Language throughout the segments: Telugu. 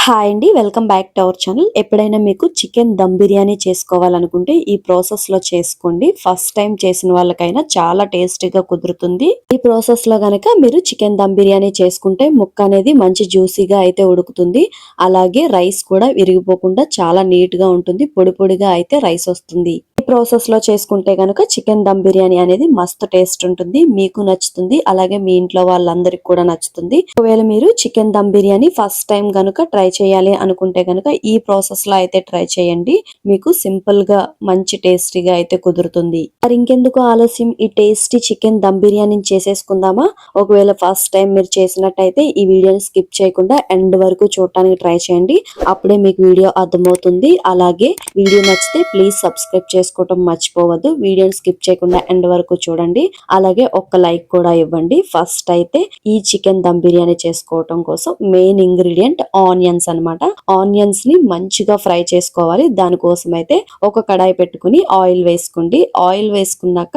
హాయ్ అండి, welcome back to our channel. ఎప్పుడైనా మీకు చికెన్ దమ్ బిర్యానీ చేసుకోవాలనుకుంటే ఈ ప్రాసెస్ లో చేసుకోండి. ఫస్ట్ టైం చేసిన వాళ్ళకైనా చాలా టేస్టీగా కుదురుతుంది. ఈ ప్రాసెస్ లో గనక మీరు చికెన్ దమ్ బిర్యానీ చేసుకుంటే ముక్క అనేది మంచి జ్యూసీగా అయితే ఉడుకుతుంది. అలాగే రైస్ కూడా విరిగిపోకుండా చాలా నీట్ గా ఉంటుంది. పొడి పొడిగా అయితే రైస్ వస్తుంది. ఈ ప్రాసెస్ లో చేసుకుంటే గనక చికెన్ దమ్ బిర్యానీ అనేది మస్తు టేస్ట్ ఉంటుంది. మీకు నచ్చుతుంది, అలాగే మీ ఇంట్లో వాళ్ళందరికి కూడా నచ్చుతుంది. ఒకవేళ మీరు chicken dum biryani first time గనుక ట్రై చేయాలి అనుకుంటే గనక ఈ ప్రాసెస్ లో అయితే ట్రై చేయండి. మీకు సింపుల్ గా మంచి టేస్టీగా అయితే కుదురుతుంది. మరి ఇంకెందుకు ఆలస్యం, ఈ టేస్టీ చికెన్ దమ్ బిర్యానీ చేసేసుకుందామా? ఒకవేళ ఫస్ట్ టైం మీరు చేసినట్టయితే ఈ వీడియోని స్కిప్ చేయకుండా ఎండ్ వరకు చూడటానికి ట్రై చేయండి. అప్పుడే మీకు వీడియో అర్థమవుతుంది. అలాగే వీడియో నచ్చితే ప్లీజ్ సబ్స్క్రైబ్ చేసుకోవటం మర్చిపోవద్దు. వీడియోని స్కిప్ చేయకుండా ఎండ్ వరకు చూడండి. అలాగే ఒక్క లైక్ కూడా ఇవ్వండి. ఫస్ట్ అయితే ఈ చికెన్ దమ్ బిర్యానీ చేసుకోవటం కోసం మెయిన్ ఇంగ్రీడియంట్ ఆనియన్స్ అన్నమాట. ఆనియన్స్ ని మంచిగా ఫ్రై చేసుకోవాలి. దానికోసం అయితే ఒక కడాయి పెట్టుకుని ఆయిల్ వేసుకోండి. ఆయిల్ వేసుకున్నాక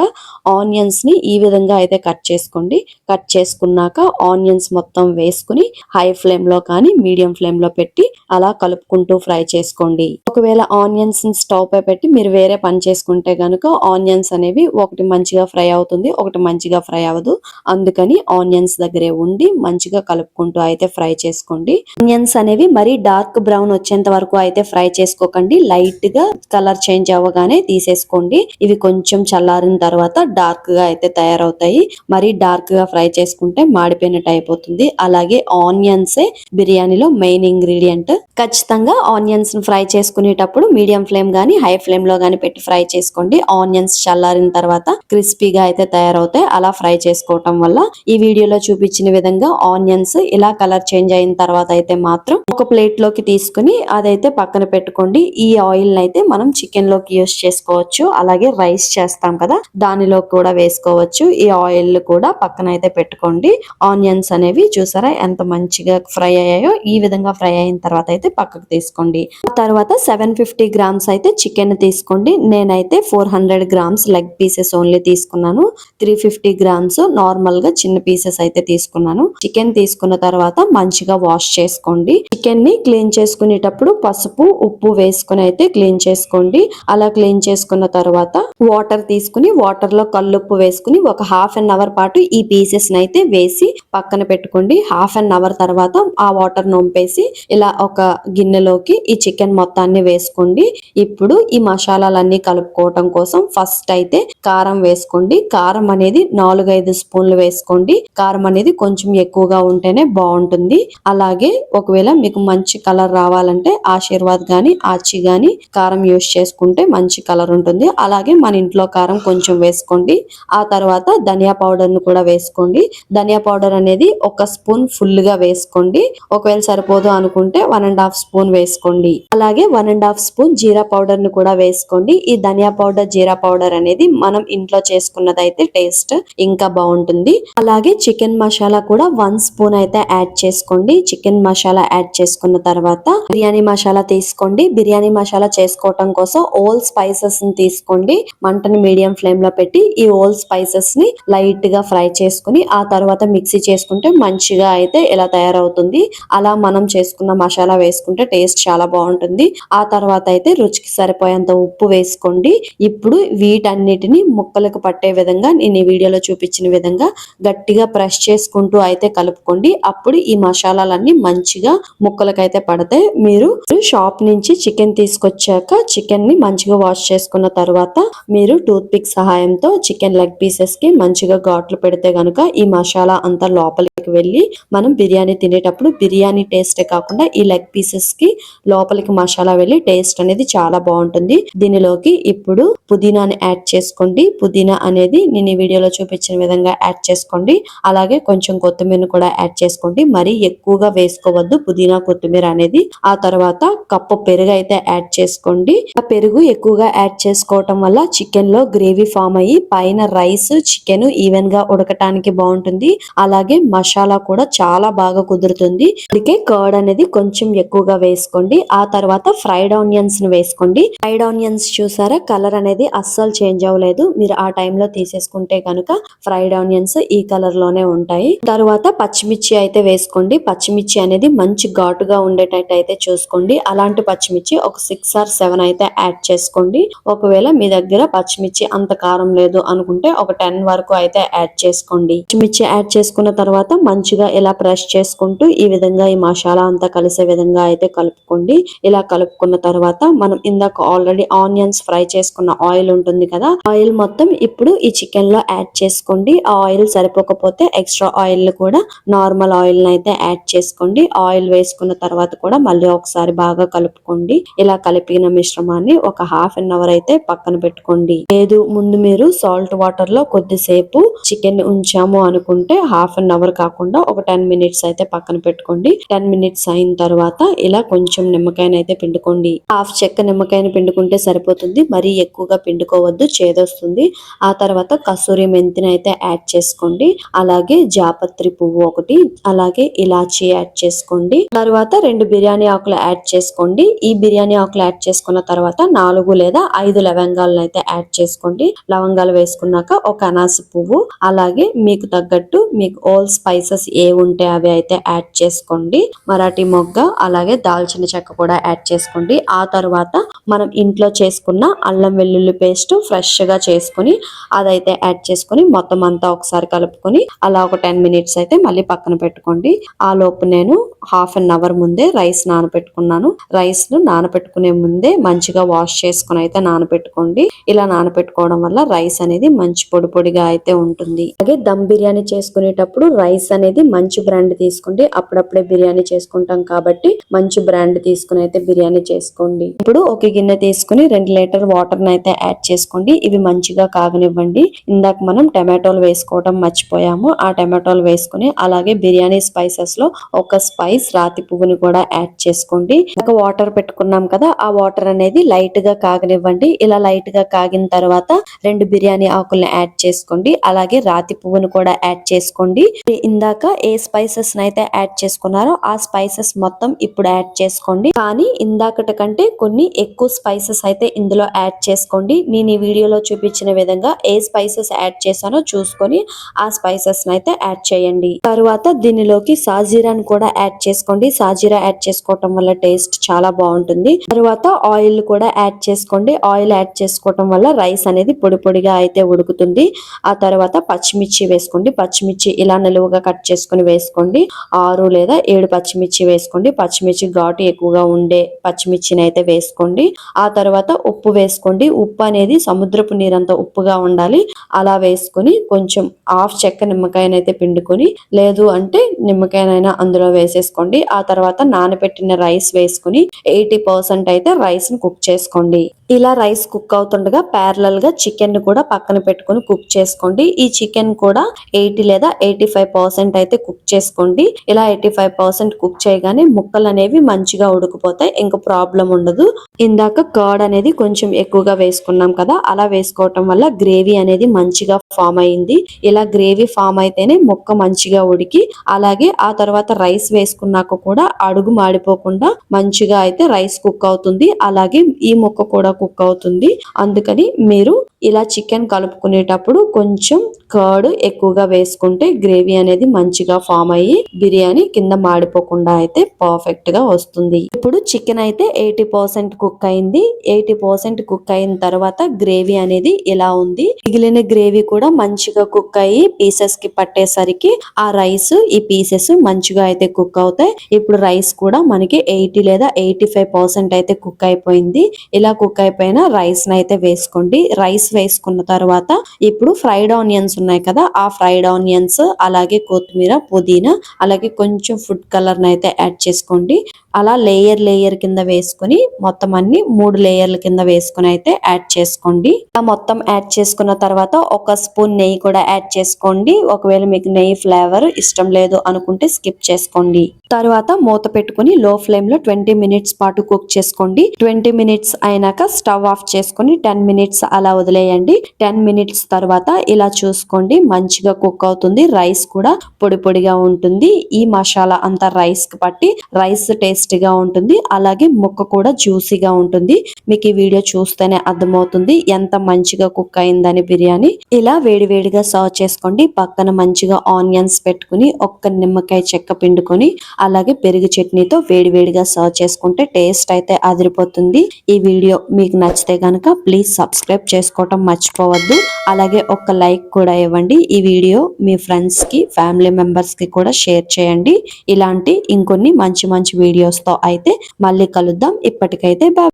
ఆనియన్స్ ని ఈ విధంగా అయితే కట్ చేసుకోండి. కట్ చేసుకున్నాక ఆనియన్స్ మొత్తం వేసుకుని హై ఫ్లేమ్ లో కానీ మీడియం ఫ్లేమ్ లో పెట్టి అలా కలుపుకుంటూ ఫ్రై చేసుకోండి. ఒకవేళ ఆనియన్స్ ని స్టవ్ పై పెట్టి మీరు వేరే పని చేసుకుంటే గనుక ఆనియన్స్ అనేవి ఒకటి మంచిగా ఫ్రై అవుతుంది, ఒకటి మంచిగా ఫ్రై అవ్వదు. అందుకని ఆనియన్స్ దగ్గరే ఉండి మంచిగా కలుపుకుంటూ అయితే ఫ్రై చేసుకోండి. ఆనియన్స్ అనేవి మరీ డార్క్ బ్రౌన్ వచ్చేంత వరకు అయితే ఫ్రై చేసుకోకండి. లైట్ గా కలర్ చేంజ్ అవ్వగానే తీసేసుకోండి. ఇవి కొంచెం చల్లారిన తర్వాత డార్క్ గా అయితే తయారవుతాయి. మరీ డార్క్ గా ఫ్రై చేసుకుంటే మాడిపోయినట్టు అయిపోతుంది. అలాగే ఆనియన్సే బిర్యానీలో మెయిన్ ఇంగ్రీడియంట్. ఖచ్చితంగా ఆనియన్స్ ని ఫ్రై చేసుకునేటప్పుడు మీడియం ఫ్లేమ్ గానీ హై ఫ్లేమ్ లో గానీ పెట్టి ఫ్రై చేసుకోండి. ఆనియన్స్ చల్లారిన తర్వాత క్రిస్పీగా అయితే తయారవుతాయి. అలా ఫ్రై చేసుకోవటం వల్ల ఈ వీడియోలో చూపించిన విధంగా ఆనియన్స్ ఇలా కలర్ చేంజ్ అయిన తర్వాత అయితే మాత్రం ఒక ప్లేట్ లోకి తీసుకుని అదైతే పక్కన పెట్టుకోండి. ఈ ఆయిల్ అయితే మనం చికెన్ లోకి యూస్ చేసుకోవచ్చు. అలాగే రైస్ చేస్తాం కదా, దానిలో కూడా వేసుకోవచ్చు. ఈ ఆయిల్ కూడా పక్కన అయితే పెట్టుకోండి. ఆనియన్స్ అనేవి చూసారా ఎంత మంచిగా ఫ్రై అయ్యాయో. ఈ విధంగా ఫ్రై అయిన తర్వాత అయితే పక్కకు తీసుకోండి. ఆ తర్వాత 750 గ్రామ్స్ అయితే చికెన్ తీసుకోండి. నేనైతే 400 గ్రామ్స్ లెగ్ పీసెస్ ఓన్లీ తీసుకున్నాను. 350 గ్రామ్స్ నార్మల్ గా చిన్న పీసెస్ అయితే తీసుకున్నాను. చికెన్ తీసుకున్న తర్వాత మంచిగా వాష్ చేసుకోండి. చికెన్ ని క్లీన్ చేసుకునేటప్పుడు పసుపు ఉప్పు వేసుకుని అయితే క్లీన్ చేసుకోండి. అలా క్లీన్ చేసుకున్న తర్వాత వాటర్ తీసుకుని వాటర్ లో కల్లుప్పు వేసుకుని ఒక హాఫ్ అన్ అవర్ పాటు ఈ పీసెస్ అయితే వేసి పక్కన పెట్టుకోండి. హాఫ్ అన్ అవర్ తర్వాత ఆ వాటర్ నొంపేసి ఇలా ఒక గిన్నెలోకి ఈ చికెన్ మొత్తాన్ని వేసుకోండి. ఇప్పుడు ఈ మసాలాలన్నీ కలుపుకోవటం కోసం ఫస్ట్ అయితే కారం వేసుకోండి. కారం అనేది 4-5 స్పూన్లు వేసుకోండి. కారం అనేది కొంచెం ఎక్కువగా ఉంటేనే బాగుంటుంది. అలాగే ఒకవేళ మీకు మంచి కలర్ రావాలంటే ఆశీర్వాద్ గాని ఆచి గాని కారం యూస్ చేసుకుంటే మంచి కలర్ ఉంటుంది. అలాగే మన ఇంట్లో కారం కొంచెం వేసుకోండి. ఆ తర్వాత ధనియా పౌడర్ ను కూడా వేసుకోండి. ధనియా పౌడర్ అనేది ఒక స్పూన్ ఫుల్ గా వేసుకోండి. ఒకవేళ సరిపోదు అనుకుంటే 1.5 స్పూన్ వేసుకోండి. అలాగే 1.5 స్పూన్ జీరా పౌడర్ ను కూడా వేసుకోండి. ఈ ధనియా పౌడర్ జీరా పౌడర్ అనేది మనం ఇంట్లో చేసుకున్నదైతే టేస్ట్ ఇంకా బాగుంటుంది. అలాగే చికెన్ మసాలా కూడా 1 స్పూన్ అయితే యాడ్ చేసుకోండి. చికెన్ మసాలా యాడ్ చేసుకున్న తర్వాత బిర్యానీ మసాలా తీసుకోండి. బిర్యానీ మసాలా చేసుకోవటం కోసం ఓల్ స్పైసెస్ ని తీసుకోండి. మంటను మీడియం ఫ్లేమ్ లో పెట్టి ఈ ఓల్ స్పైసెస్ ని లైట్ గా ఫ్రై చేసుకుని ఆ తర్వాత మిక్సీ చేసుకుంటే మంచిగా అయితే ఇలా తయారవుతుంది. అలా మనం చేసుకున్న మసాలా వేసుకుంటే టేస్ట్ చాలా బాగుంటుంది. ఆ తర్వాత అయితే రుచికి సరిపోయేంత ఉప్పు వేసుకోండి. ఇప్పుడు వీటన్నిటిని ముక్కలకు పట్టే విధంగా నేను ఈ వీడియోలో చూపించిన విధంగా గట్టిగా ప్రెస్ చేసుకుంటూ అయితే కలుపుకోండి. అప్పుడు ఈ మసాలాలన్నీ మంచిగా ముక్కలకైతే పడతాయి. మీరు షాప్ నుంచి చికెన్ తీసుకొచ్చాక చికెన్ ని మంచిగా వాష్ చేసుకున్న తర్వాత మీరు టూత్ పిక్ సహాయంతో చికెన్ లెగ్ పీసెస్ కి మంచిగా ఘాట్లు పెడితే గనుక ఈ మసాలా అంతా లోపలికి వెళ్ళి మనం బిర్యానీ తినేటప్పుడు బిర్యానీ టేస్ట్ కాకుండా ఈ లెగ్ పీసెస్ కి లోపలికి మసాలా వెళ్ళి టేస్ట్ అనేది చాలా బాగుంటుంది. దీనిలోకి ఇప్పుడు పుదీనాని యాడ్ చేసుకోండి. పుదీనా అనేది నేను ఈ వీడియోలో చూపించిన విధంగా యాడ్ చేసుకోండి. అలాగే కొంచెం కొత్తిమీర కూడా యాడ్ చేసుకోండి. మరి ఎక్కువగా వేసుకోవద్దు పుదీనా కొత్తిమీర అనేది. ఆ తర్వాత కప్పు పెరుగు అయితే యాడ్ చేసుకోండి. ఆ పెరుగు ఎక్కువగా యాడ్ చేసుకోవటం వల్ల చికెన్ లో గ్రేవీ ఫామ్ అయ్యి పైన రైస్ చికెన్ ఈవెన్ గా ఉడకటానికి బాగుంటుంది. అలాగే మసాలా కూడా చాలా బాగా కుదురుతుంది. అందుకే కర్డ్ అనేది కొంచెం ఎక్కువగా వేసుకోండి. ఆ తర్వాత ఫ్రైడ్ ఆనియన్స్ ని వేసుకోండి. ఫ్రైడ్ ఆనియన్స్ చూసారా చూసారా కలర్ అనేది అస్సలు చేంజ్ అవ్వలేదు. మీరు ఆ టైంలో తీసేసుకుంటే కనుక ఫ్రైడ్ ఆనియన్స్ ఈ కలర్ లోనే ఉంటాయి. తర్వాత పచ్చిమిర్చి అయితే వేసుకోండి. పచ్చిమిర్చి అనేది మంచి ఘాటుగా ఉండేటట్టు అయితే చూసుకోండి. అలాంటి పచ్చిమిర్చి ఒక 6 or 7 అయితే యాడ్ చేసుకోండి. ఒకవేళ మీ దగ్గర పచ్చిమిర్చి అంత కారం లేదు అనుకుంటే ఒక 10 వరకు అయితే యాడ్ చేసుకోండి. పచ్చిమిర్చి యాడ్ చేసుకున్న తర్వాత మంచిగా ఇలా ప్రెస్ చేసుకుంటూ ఈ విధంగా ఈ మసాలా అంతా కలిసే విధంగా అయితే కలుపుకోండి. ఇలా కలుపుకున్న తర్వాత మనం ఇందాక ఆల్రెడీ ఆనియన్స్ ఫ్రై చేసుకున్న ఆయిల్ ఉంటుంది కదా, ఆయిల్ మొత్తం ఇప్పుడు ఈ చికెన్ లో యాడ్ చేసుకోండి. ఆ ఆయిల్ సరిపోకపోతే ఎక్స్ట్రా ఆయిల్ కూడా నార్మల్ ఆయిల్ అయితే యాడ్ చేసుకోండి. ఆయిల్ వేసుకున్న తర్వాత కూడా మళ్ళీ ఒకసారి బాగా కలుపుకోండి. ఇలా కలిపిన మిశ్రమాన్ని ఒక హాఫ్ అన్ అవర్ అయితే పక్కన పెట్టుకోండి. లేదు ముందు మీరు సాల్ట్ వాటర్ లో కొద్దిసేపు చికెన్ ఉంచాము అనుకుంటే హాఫ్ అన్ అవర్ కాకుండా ఒక 10 minutes అయితే పక్కన పెట్టుకోండి. 10 minutes అయిన తర్వాత ఇలా కొంచెం నిమ్మకాయని అయితే పిండుకోండి. హాఫ్ చెక్క నిమ్మకాయని పిండుకుంటే సరిపోతుంది. మరీ ఎక్కువగా పిండుకోవద్దు, చేదొస్తుంది. ఆ తర్వాత కసూరి మెంతిని అయితే యాడ్ చేసుకోండి. అలాగే జాపత్రి పువ్వు ఒకటి, అలాగే ఇలాచి యాడ్ చేసుకోండి. తర్వాత 2 బిర్యానీ ఆకులు యాడ్ చేసుకోండి. ఈ బిర్యానీ ఆకులు యాడ్ చేసుకున్న తర్వాత 4 లేదా 5 లవంగాలను అయితే యాడ్ చేసుకోండి. లవంగాలు వేసుకున్నాక ఒక అనాస పువ్వు, అలాగే మీకు తగ్గట్టు మీకు ఆల్ స్పైసెస్ ఏ ఉంటే అవి అయితే యాడ్ చేసుకోండి. మరాఠీ మొగ్గ, అలాగే దాల్చిన చెక్క కూడా యాడ్ చేసుకోండి. ఆ తర్వాత మనం ఇంట్లో చేసుకున్న అల్లం వెల్లుల్లి పేస్ట్ ఫ్రెష్ గా చేసుకుని అదైతే యాడ్ చేసుకుని మొత్తం అంతా ఒకసారి కలుపుకొని అలా ఒక 10 minutes అయితే మళ్ళీ పక్కన పెట్టుకోండి. ఆ లోపు నేను హాఫ్ అన్ అవర్ ముందే రైస్ నానబెట్టుకున్నాను. రైస్ ను నానబెట్టుకునే ముందే మంచిగా వాష్ చేసుకుని అయితే నానబెట్టుకోండి. ఇలా నానబెట్టుకోవడం వల్ల రైస్ అనేది మంచి పొడి పొడిగా అయితే ఉంటుంది. అలాగే దమ్ బిర్యానీ చేసుకునేటప్పుడు రైస్ అనేది మంచి బ్రాండ్ తీసుకోండి. అప్పుడప్పుడే బిర్యానీ చేసుకుంటాం కాబట్టి మంచి బ్రాండ్ తీసుకుని అయితే బిర్యానీ చేసుకోండి. ఇప్పుడు ఒక గిన్నె తీసుకుని 2 లీటర్ వాటర్ అయితే యాడ్ చేసుకోండి. ఇవి మంచిగా కాగనివ్వండి. ఇందాక మనం టమాటోలు వేసుకోవడం మర్చిపోయాము. ఆ టమాటోలు వేసుకుని అలాగే బిర్యానీ స్పైసెస్ లో ఒక స్పైస్ రాతి పువ్వుని కూడా యాడ్ చేసుకోండి. ఒక వాటర్ పెట్టుకున్నాం కదా, ఆ వాటర్ అనేది లైట్ గా కాగనివ్వండి. ఇలా లైట్ గా కాగిన తర్వాత 2 బిర్యానీ ఆకుల్ని యాడ్ చేసుకోండి. అలాగే రాతి పువ్వును కూడా యాడ్ చేసుకోండి. ఇందాక ఏ స్పైసెస్ అయితే యాడ్ చేసుకున్నారో ఆ స్పైసెస్ మొత్తం ఇప్పుడు యాడ్ చేసుకోండి. కానీ ఇందాకటి కంటే కొన్ని ఎక్కువ స్పైసెస్ అయితే ఇందులో యాడ్ చేసుకోండి. నేను ఈ వీడియోలో చూపించిన విధంగా ఏ స్పైసెస్ యాడ్ చేశానో చూసుకొని ఆ స్పైసెస్ అయితే యాడ్ చేయండి. తర్వాత దీనిలోకి సాజీరాని కూడా యాడ్ చేసుకోండి. సాజీరా యాడ్ చేసుకోవటం వల్ల టేస్ట్ చాలా బాగుంటుంది. తర్వాత ఆయిల్ కూడా యాడ్ చేసుకోండి. ఆయిల్ యాడ్ చేసుకోవటం వల్ల రైస్ అనేది పొడి పొడిగా అయితే ఉడుకుతుంది. ఆ తర్వాత పచ్చిమిర్చి వేసుకోండి. పచ్చిమిర్చి ఇలా నిలువుగా కట్ చేసుకుని వేసుకోండి. 6 లేదా 7 పచ్చిమిర్చి వేసుకోండి. పచ్చిమిర్చి ఘాటు ఎక్కువగా ఉండే పచ్చిమిర్చిని అయితే వేసుకోండి. ఆ తర్వాత ఉప్పు వేసుకోండి. ఉప్పు అనేది సముద్రపు నీరంత ఉప్పుగా ఉండాలి. అలా వేసుకుని కొంచెం హాఫ్ చెక్క నిమ్మకాయనైతే పిండుకొని, లేదు అంటే నిమ్మకాయనైనా అందులో వేసేసుకోండి. ఆ తర్వాత నానబెట్టిన రైస్ వేసుకుని 80% అయితే రైస్ ని కుక్ చేసుకోండి. ఇలా రైస్ కుక్ అవుతుండగా ప్యారలల్ గా చికెన్ ని కూడా పక్కన పెట్టుకుని కుక్ చేసుకోండి. ఈ చికెన్ కూడా 80 లేదా 85% అయితే కుక్ చేసుకోండి. ఇలా 85% కుక్ చేయగానే ముక్కలు అనేవి మంచిగా ఉడికిపోతాయి. ఇంకా ప్రాబ్లం ఉండదు. ఇందాక కర్డ్ అనేది కొంచెం ఎక్కువగా వేసుకున్నాం కదా, అలా వేసుకోవటం వల్ల గ్రేవీ అనేది మంచిగా ఫామ్ అయింది. ఇలా గ్రేవీ ఫామ్ అయితేనే ముక్క మంచిగా ఉడికి, అలాగే ఆ తర్వాత రైస్ వేసుకున్నాక కూడా అడుగు మాడిపోకుండా మంచిగా అయితే రైస్ కుక్ అవుతుంది. అలాగే ఈ ముక్క కూడా కుక్ అవుతుంది. అందుకని మీరు ఇలా చికెన్ కలుపుకునేటప్పుడు కొంచెం కర్డ్ ఎక్కువగా వేసుకుంటే గ్రేవీ అనేది మంచిగా ఫామ్ అయ్యి బిర్యానీ కింద మాడిపోకుండా అయితే పర్ఫెక్ట్ గా వస్తుంది. ఇప్పుడు చికెన్ అయితే 80% కుక్ అయింది. 80% కుక్ అయిన తర్వాత గ్రేవీ అనేది ఇలా ఉంది. మిగిలిన గ్రేవీ కూడా మంచిగా కుక్ అయ్యి పీసెస్ కి పట్టేసరికి ఆ రైస్ ఈ పీసెస్ మంచిగా అయితే కుక్ అవుతాయి. ఇప్పుడు రైస్ కూడా మనకి 80 లేదా 85% అయితే కుక్ అయిపోయింది. ఇలా కుక్ అయిపోయిన రైస్ ని అయితే వేసుకోండి. రైస్ వేసుకున్న తర్వాత ఇప్పుడు ఫ్రైడ్ ఆనియన్స్ ఉన్నాయి కదా, ఆ ఫ్రైడ్ ఆనియన్స్ అలాగే కొత్తిమీర, పుదీనా, అలాగే కొంచెం ఫుడ్ కలర్ అయితే యాడ్ చేసుకోండి. అలా లేయర్ కింద వేసుకుని మొత్తం అన్ని 3 లేయర్ల కింద వేసుకుని అయితే యాడ్ చేసుకోండి. మొత్తం యాడ్ చేసుకున్న తర్వాత ఒక స్పూన్ నెయ్యి కూడా యాడ్ చేసుకోండి. ఒకవేళ మీకు నెయ్యి ఫ్లేవర్ ఇష్టం లేదు అనుకుంటే స్కిప్ చేసుకోండి. తర్వాత మూత పెట్టుకుని లో ఫ్లేమ్ లో 20 minutes పాటు కుక్ చేసుకోండి. 20 minutes అయినాక స్టవ్ ఆఫ్ చేసుకుని 10 minutes అలా వదిలేయండి. వదిలేయండి. 10 మినిట్స్ తర్వాత ఇలా చూసుకోండి, మంచిగా కుక్ అవుతుంది. రైస్ కూడా పొడి పొడిగా ఉంటుంది. ఈ మసాలా అంతా రైస్ కి పట్టి రైస్ టేస్టీగా ఉంటుంది. అలాగే ముక్క కూడా జ్యూసీగా ఉంటుంది. మీకు ఈ వీడియో చూస్తేనే అర్థమవుతుంది ఎంత మంచిగా కుక్ అయిందని బిర్యానీ. ఇలా వేడి వేడిగా సర్వ్ చేసుకోండి. పక్కన మంచిగా ఆనియన్స్ పెట్టుకుని ఒక్క నిమ్మకాయ చెక్క పిండుకొని అలాగే పెరుగు చట్నీతో వేడి వేడిగా సర్వ్ చేసుకుంటే టేస్ట్ అయితే అదిరిపోతుంది. ఈ వీడియో మీకు నచ్చితే గనక ప్లీజ్ సబ్స్క్రైబ్ చేసుకోవటం మర్చిపోవద్దు. అలాగే ఒక లైక్ కూడా ఇవ్వండి. ఈ వీడియో మీ ఫ్రెండ్స్ కి ఫ్యామిలీ మెంబర్స్ కి కూడా షేర్ చేయండి. ఇలాంటి ఇంకొన్ని మంచి మంచి వీడియోస్ తో అయితే మళ్ళీ కలుద్దాం. ఇప్పటికైతే బాయ్.